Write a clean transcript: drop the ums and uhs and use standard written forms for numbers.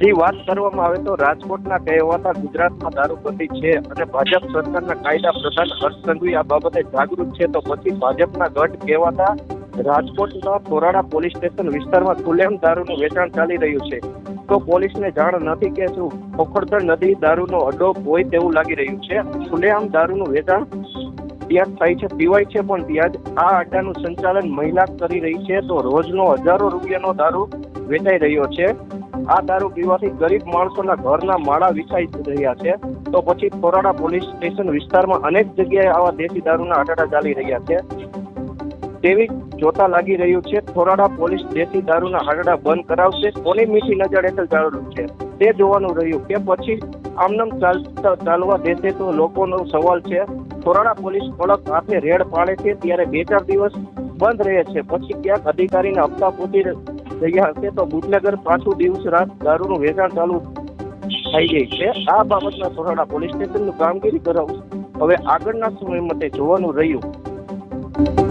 હજી વાત કરવામાં આવે તો રાજકોટના કહેવાતા ગુજરાતમાં દારૂબંધી છે અને ભાજપ સરકારના કાયદા પ્રધાન હર્ષ સંઘવી આ બાબતે જાગૃત છે, તો પછી ભાજપના ગઢ કહેવાતા રાજકોટના થોરાડા પોલીસ સ્ટેશન વિસ્તારમાં ખુલ્લેઆમ દારૂનું વેચાણ ચાલી રહ્યું છે, તો પોલીસને જાણ નથી કે શું ખોખરધર નદી દારૂનો અડ્ડો હોય તેવું લાગી રહ્યું છે। ખુલ્લેઆમ દારૂનું વેચાણ ત્યાં થાય છે, પીવાય છે, પણ ત્યાં જ આ અડ્ડાનું સંચાલન મહિલા કરી રહી છે, તો રોજનો હજારો રૂપિયાનો દારૂ વેચાઈ રહ્યો છે। આ દારૂ પીવાથી ગરીબ માણસોના ઘરના માળા વિછાઈ રહ્યા છે, તો પછી થોરાડા પોલીસ સ્ટેશન વિસ્તારમાં અનેક જગ્યાએ આવા દેશી દારૂના અડાડા ચાલી રહ્યા છે તેવી જોતા લાગી રહ્યું છે। થોરાડા પોલીસ દેશી દારૂના આડા બંધ કરાવશે, કોની મીઠી નજર હેઠળ ચાલુ છે તે જોવાનું રહ્યું કે પછી આમનામ ચાલવા દેશે, તો લોકોનો સવાલ છે। થોરાડા પોલીસ કડક હાથે રેડ પાડે છે ત્યારે 2-4 દિવસ બંધ રહે છે, પછી ક્યાંક અધિકારીને હપ્તા પૂછી રહ્યા હશે તો બુટલેગર પાછું દિવસ રાત દારૂનું વેચાણ ચાલુ થઈ ગઈ છે। આ બાબતના થોરાડા પોલીસ સ્ટેશનનું કામગીરી કરાવ હવે આગળના સમયમાં તે જોવાનું રહ્યું।